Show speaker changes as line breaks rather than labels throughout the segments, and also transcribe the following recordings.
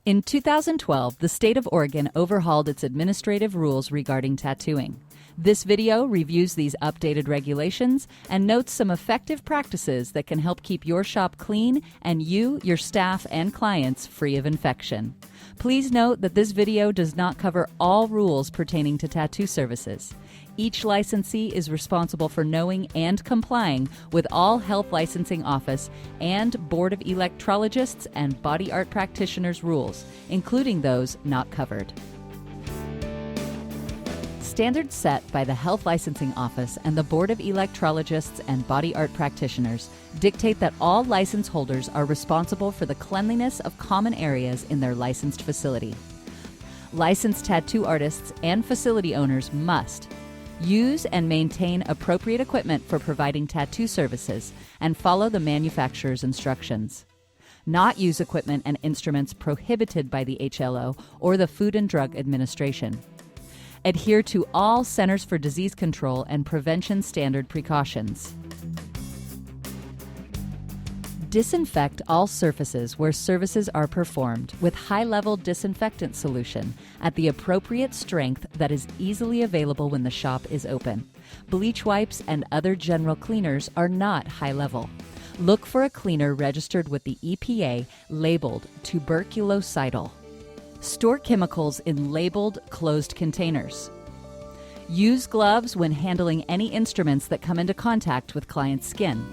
In 2012, the state of Oregon overhauled its administrative rules regarding tattooing. This video reviews these updated regulations and notes some effective practices that can help keep your shop clean and you, your staff, and clients free of infection. Please note that this video does not cover all rules pertaining to tattoo services. Each licensee is responsible for knowing and complying with all Health Licensing Office and Board of Electrologists and Body Art Practitioners rules, including those not covered. Standards set by the Health Licensing Office and the Board of Electrologists and Body Art Practitioners dictate that all license holders are responsible for the cleanliness of common areas in their licensed facility. Licensed tattoo artists and facility owners must use and maintain appropriate equipment for providing tattoo services and follow the manufacturer's instructions. Not use equipment and instruments prohibited by the HLO or the Food and Drug Administration. Adhere to all Centers for Disease Control and Prevention standard precautions. Disinfect all surfaces where services are performed with high-level disinfectant solution at the appropriate strength that is easily available when the shop is open. Bleach wipes and other general cleaners are not high-level. Look for a cleaner registered with the EPA labeled tuberculocidal. Store chemicals in labeled closed containers. Use gloves when handling any instruments that come into contact with client's skin.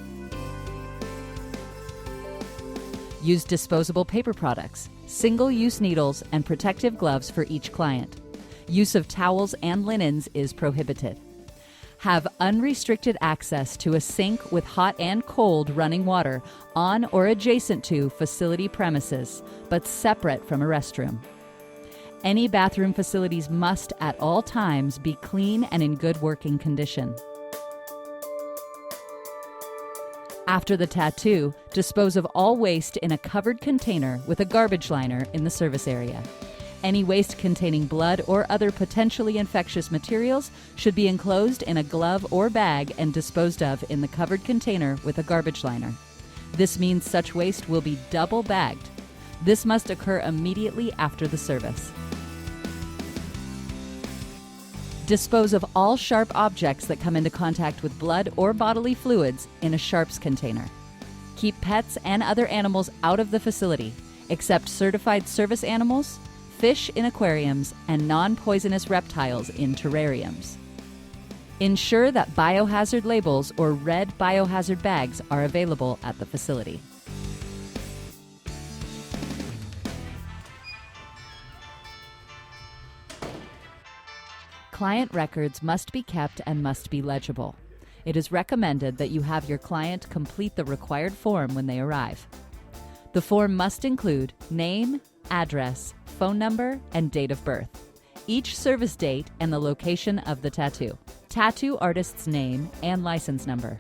Use disposable paper products, single-use needles, and protective gloves for each client. Use of towels and linens is prohibited. Have unrestricted access to a sink with hot and cold running water on or adjacent to facility premises, but separate from a restroom. Any bathroom facilities must at all times be clean and in good working condition. After the tattoo, dispose of all waste in a covered container with a garbage liner in the service area. Any waste containing blood or other potentially infectious materials should be enclosed in a glove or bag and disposed of in the covered container with a garbage liner. This means such waste will be double bagged. This must occur immediately after the service. Dispose of all sharp objects that come into contact with blood or bodily fluids in a sharps container. Keep pets and other animals out of the facility, except certified service animals, fish in aquariums, and non-poisonous reptiles in terrariums. Ensure that biohazard labels or red biohazard bags are available at the facility. Client records must be kept and must be legible. It is recommended that you have your client complete the required form when they arrive. The form must include name, address, phone number, and date of birth, each service date and the location of the tattoo, tattoo artist's name and license number,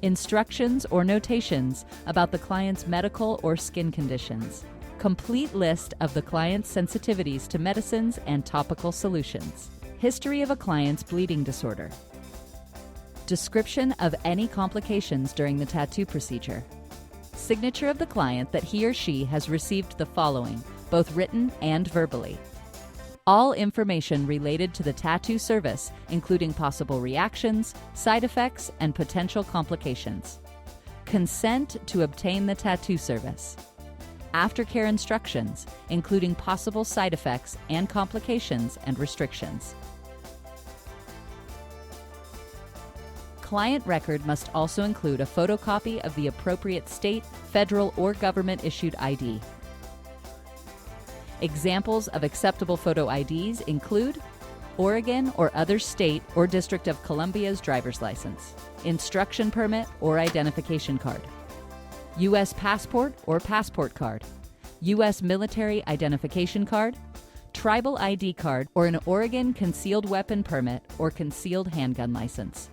instructions or notations about the client's medical or skin conditions, complete list of the client's sensitivities to medicines and topical solutions, history of a client's bleeding disorder, description of any complications during the tattoo procedure, signature of the client that he or she has received the following, both written and verbally. All information related to the tattoo service, including possible reactions, side effects, and potential complications. Consent to obtain the tattoo service. Aftercare instructions, including possible side effects and complications and restrictions. Client record must also include a photocopy of the appropriate state, federal, or government-issued ID. Examples of acceptable photo IDs include Oregon or other state or District of Columbia's driver's license, instruction permit or identification card, U.S. passport or passport card, U.S. military identification card, tribal ID card, or an Oregon concealed weapon permit or concealed handgun license.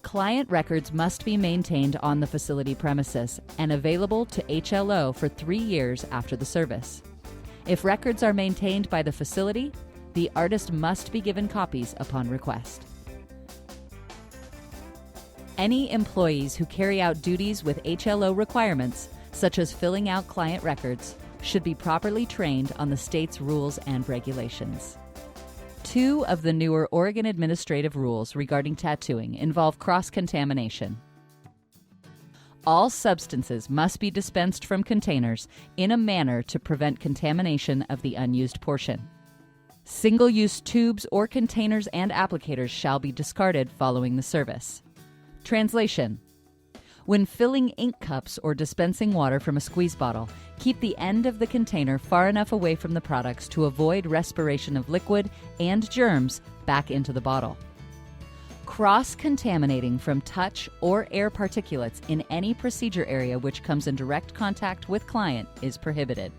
Client records must be maintained on the facility premises and available to HLO for 3 years after the service. If records are maintained by the facility, the artist must be given copies upon request. Any employees who carry out duties with HLO requirements, such as filling out client records, should be properly trained on the state's rules and regulations. 2 of the newer Oregon administrative rules regarding tattooing involve cross-contamination. All substances must be dispensed from containers in a manner to prevent contamination of the unused portion. Single-use tubes or containers and applicators shall be discarded following the service. Translation: when filling ink cups or dispensing water from a squeeze bottle, keep the end of the container far enough away from the products to avoid respiration of liquid and germs back into the bottle. Cross-contaminating from touch or air particulates in any procedure area which comes in direct contact with client is prohibited.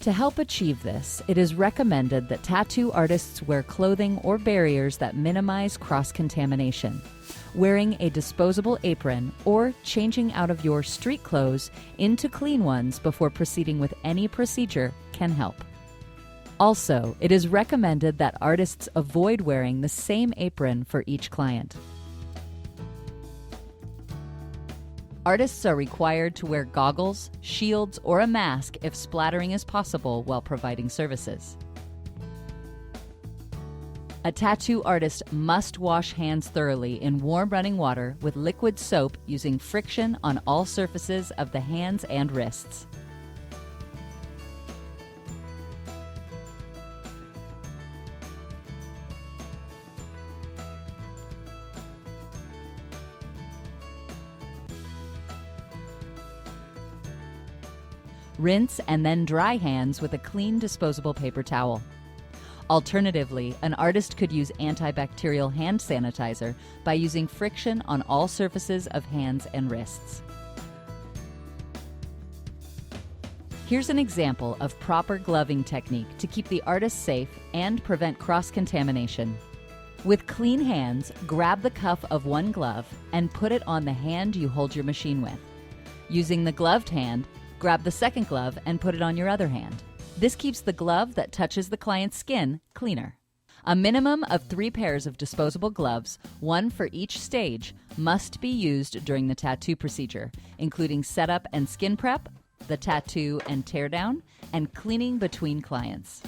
To help achieve this, it is recommended that tattoo artists wear clothing or barriers that minimize cross-contamination. Wearing a disposable apron or changing out of your street clothes into clean ones before proceeding with any procedure can help. Also, it is recommended that artists avoid wearing the same apron for each client. Artists are required to wear goggles, shields, or a mask if splattering is possible while providing services. A tattoo artist must wash hands thoroughly in warm running water with liquid soap using friction on all surfaces of the hands and wrists. Rinse and then dry hands with a clean disposable paper towel. Alternatively, an artist could use antibacterial hand sanitizer by using friction on all surfaces of hands and wrists. Here's an example of proper gloving technique to keep the artist safe and prevent cross-contamination. With clean hands, grab the cuff of one glove and put it on the hand you hold your machine with. Using the gloved hand, grab the second glove and put it on your other hand. This keeps the glove that touches the client's skin cleaner. A minimum of 3 pairs of disposable gloves, 1 for each stage, must be used during the tattoo procedure, including setup and skin prep, the tattoo and teardown, and cleaning between clients.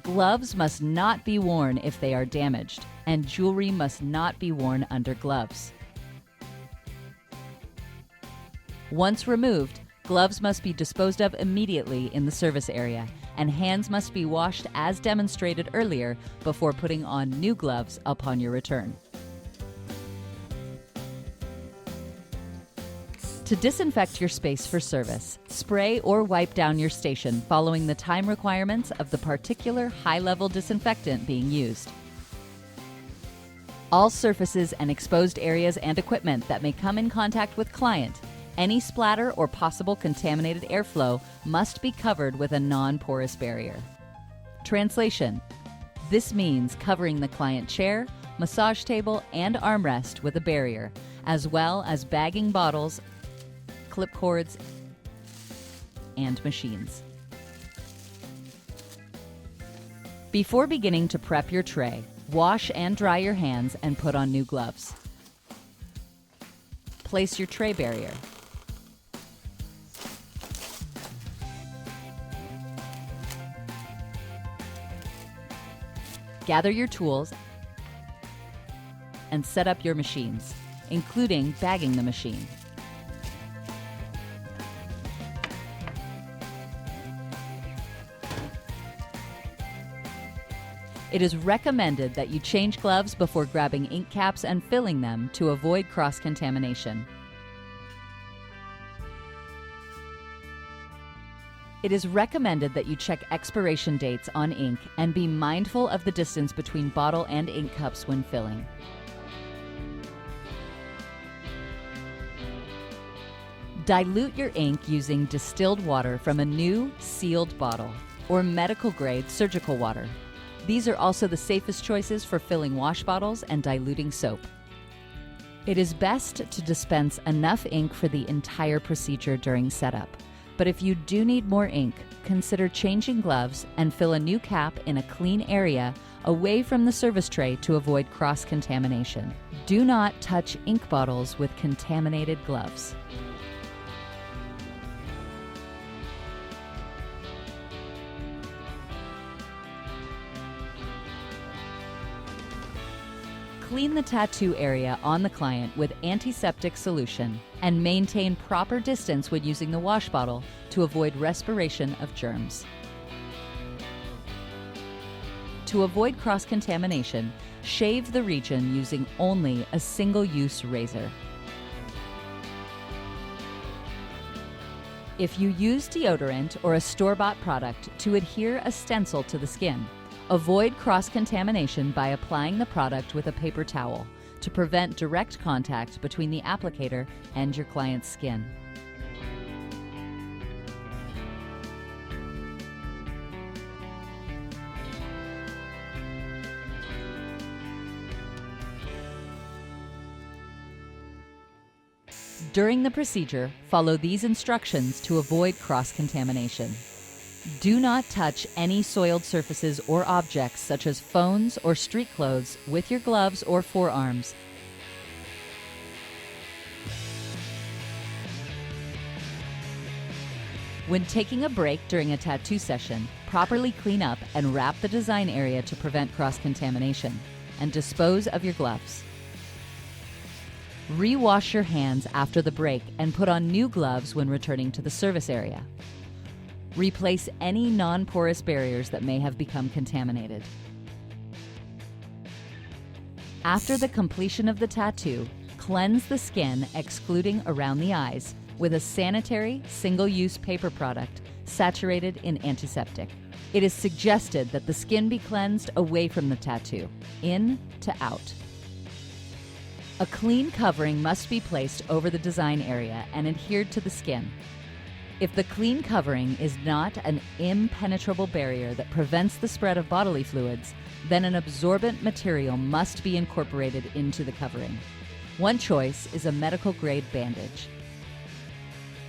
Gloves must not be worn if they are damaged, and jewelry must not be worn under gloves. Once removed, gloves must be disposed of immediately in the service area, and hands must be washed as demonstrated earlier before putting on new gloves upon your return. To disinfect your space for service, spray or wipe down your station following the time requirements of the particular high-level disinfectant being used. All surfaces and exposed areas and equipment that may come in contact with client, any splatter or possible contaminated airflow must be covered with a non-porous barrier. Translation: this means covering the client chair, massage table, and armrest with a barrier, as well as bagging bottles, clip cords, and machines. Before beginning to prep your tray, wash and dry your hands and put on new gloves. Place your tray barrier. Gather your tools and set up your machines, including bagging the machine. It is recommended that you change gloves before grabbing ink caps and filling them to avoid cross-contamination. It is recommended that you check expiration dates on ink and be mindful of the distance between bottle and ink cups when filling. Dilute your ink using distilled water from a new sealed bottle or medical-grade surgical water. These are also the safest choices for filling wash bottles and diluting soap. It is best to dispense enough ink for the entire procedure during setup. But if you do need more ink, consider changing gloves and fill a new cap in a clean area away from the service tray to avoid cross-contamination. Do not touch ink bottles with contaminated gloves. Clean the tattoo area on the client with antiseptic solution and maintain proper distance when using the wash bottle to avoid respiration of germs. To avoid cross-contamination, shave the region using only a single-use razor. If you use deodorant or a store-bought product to adhere a stencil to the skin, avoid cross-contamination by applying the product with a paper towel to prevent direct contact between the applicator and your client's skin. During the procedure, follow these instructions to avoid cross-contamination. Do not touch any soiled surfaces or objects such as phones or street clothes with your gloves or forearms. When taking a break during a tattoo session, properly clean up and wrap the design area to prevent cross-contamination, and dispose of your gloves. Re-wash your hands after the break and put on new gloves when returning to the service area. Replace any non-porous barriers that may have become contaminated. After the completion of the tattoo, cleanse the skin, excluding around the eyes, with a sanitary, single-use paper product saturated in antiseptic. It is suggested that the skin be cleansed away from the tattoo, in to out. A clean covering must be placed over the design area and adhered to the skin. If the clean covering is not an impenetrable barrier that prevents the spread of bodily fluids, then an absorbent material must be incorporated into the covering. One choice is a medical-grade bandage.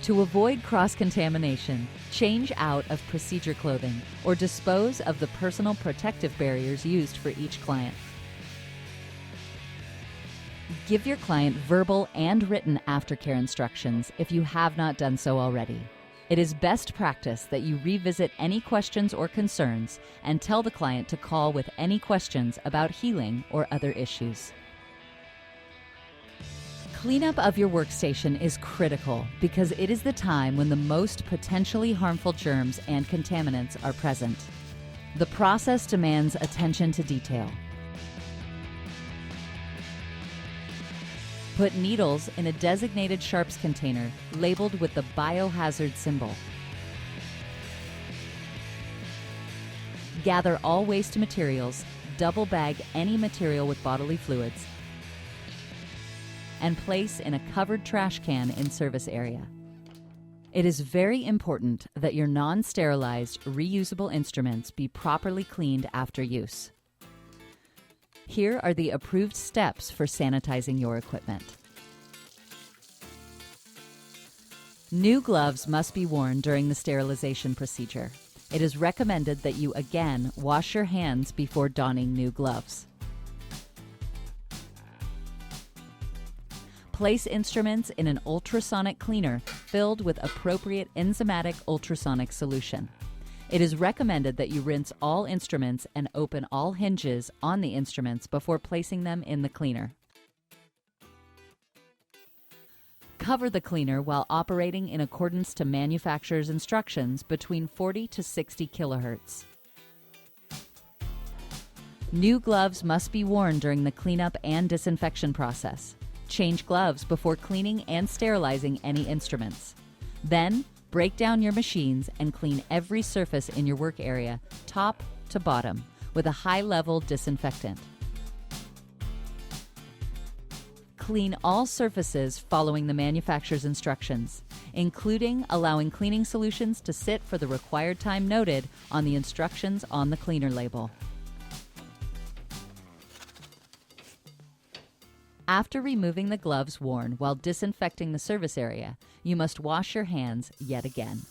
To avoid cross-contamination, change out of procedure clothing or dispose of the personal protective barriers used for each client. Give your client verbal and written aftercare instructions if you have not done so already. It is best practice that you revisit any questions or concerns and tell the client to call with any questions about healing or other issues. Cleanup of your workstation is critical because it is the time when the most potentially harmful germs and contaminants are present. The process demands attention to detail. Put needles in a designated sharps container labeled with the biohazard symbol. Gather all waste materials, double bag any material with bodily fluids, and place in a covered trash can in service area. It is very important that your non-sterilized, reusable instruments be properly cleaned after use. Here are the approved steps for sanitizing your equipment. New gloves must be worn during the sterilization procedure. It is recommended that you again wash your hands before donning new gloves. Place instruments in an ultrasonic cleaner filled with appropriate enzymatic ultrasonic solution. It is recommended that you rinse all instruments and open all hinges on the instruments before placing them in the cleaner. Cover the cleaner while operating in accordance to manufacturer's instructions between 40 to 60 kilohertz. New gloves must be worn during the cleanup and disinfection process. Change gloves before cleaning and sterilizing any instruments. Then, break down your machines and clean every surface in your work area, top to bottom, with a high-level disinfectant. Clean all surfaces following the manufacturer's instructions, including allowing cleaning solutions to sit for the required time noted on the instructions on the cleaner label. After removing the gloves worn while disinfecting the service area, you must wash your hands yet again.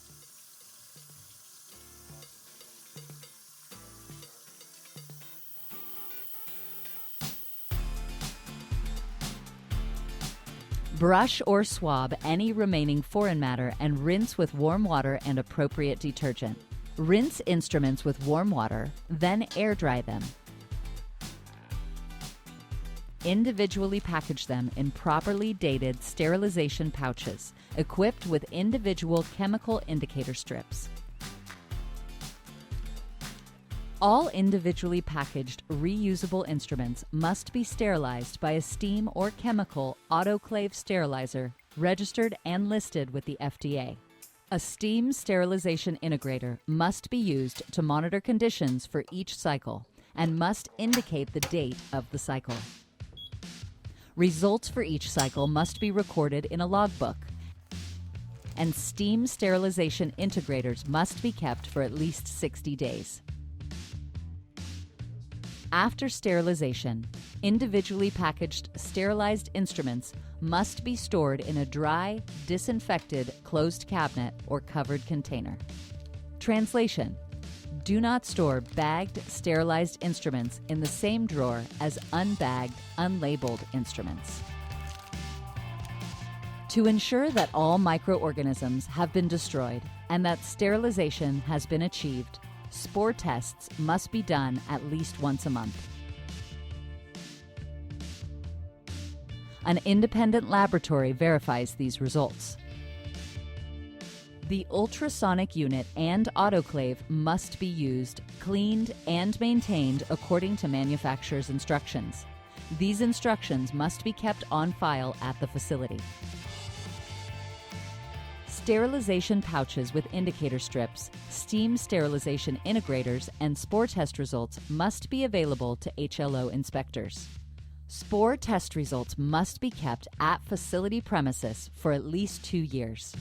Brush or swab any remaining foreign matter and rinse with warm water and appropriate detergent. Rinse instruments with warm water, then air dry them. Individually package them in properly dated sterilization pouches, equipped with individual chemical indicator strips. All individually packaged reusable instruments must be sterilized by a steam or chemical autoclave sterilizer registered and listed with the FDA. A steam sterilization integrator must be used to monitor conditions for each cycle and must indicate the date of the cycle. Results for each cycle must be recorded in a logbook, and steam sterilization integrators must be kept for at least 60 days. After sterilization, individually packaged sterilized instruments must be stored in a dry, disinfected, closed cabinet or covered container. Translation: do not store bagged, sterilized instruments in the same drawer as unbagged, unlabeled instruments. To ensure that all microorganisms have been destroyed and that sterilization has been achieved, spore tests must be done at least once a month. An independent laboratory verifies these results. The ultrasonic unit and autoclave must be used, cleaned, and maintained according to manufacturer's instructions. These instructions must be kept on file at the facility. Sterilization pouches with indicator strips, steam sterilization integrators, and spore test results must be available to HLO inspectors. Spore test results must be kept at facility premises for at least 2 years.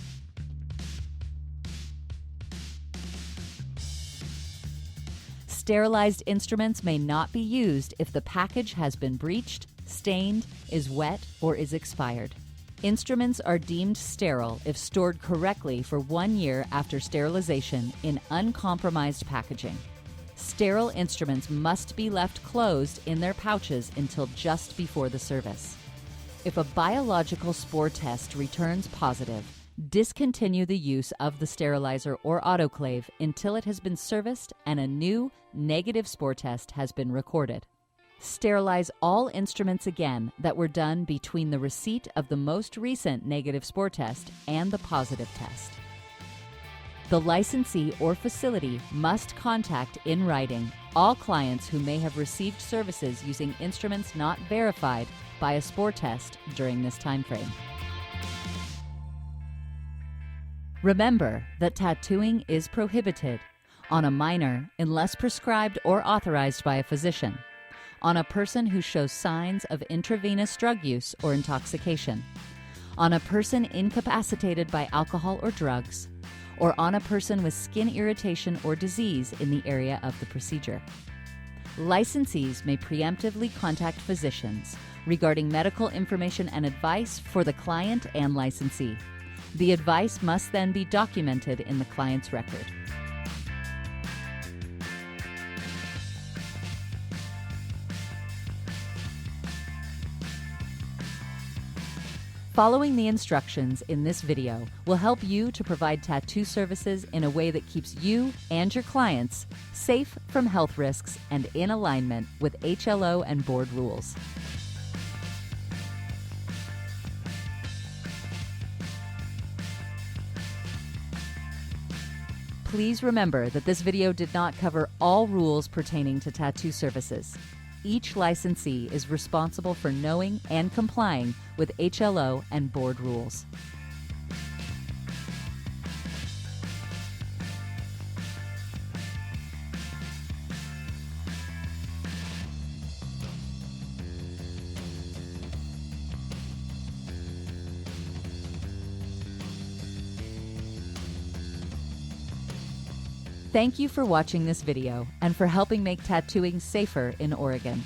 Sterilized instruments may not be used if the package has been breached, stained, is wet, or is expired. Instruments are deemed sterile if stored correctly for 1 year after sterilization in uncompromised packaging. Sterile instruments must be left closed in their pouches until just before the service. If a biological spore test returns positive, discontinue the use of the sterilizer or autoclave until it has been serviced and a new negative spore test has been recorded. Sterilize all instruments again that were done between the receipt of the most recent negative spore test and the positive test. The licensee or facility must contact in writing all clients who may have received services using instruments not verified by a spore test during this time frame. Remember that tattooing is prohibited on a minor unless prescribed or authorized by a physician, on a person who shows signs of intravenous drug use or intoxication, on a person incapacitated by alcohol or drugs, or on a person with skin irritation or disease in the area of the procedure. Licensees may preemptively contact physicians regarding medical information and advice for the client and licensee. The advice must then be documented in the client's record. Following the instructions in this video will help you to provide tattoo services in a way that keeps you and your clients safe from health risks and in alignment with HLO and board rules. Please remember that this video did not cover all rules pertaining to tattoo services. Each licensee is responsible for knowing and complying with HLO and board rules. Thank you for watching this video and for helping make tattooing safer in Oregon.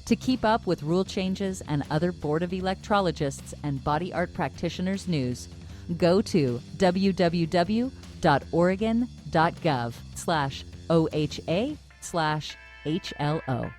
To keep up with rule changes and other Board of Electrologists and body art practitioners news, go to www.oregon.gov/OHA/HLO.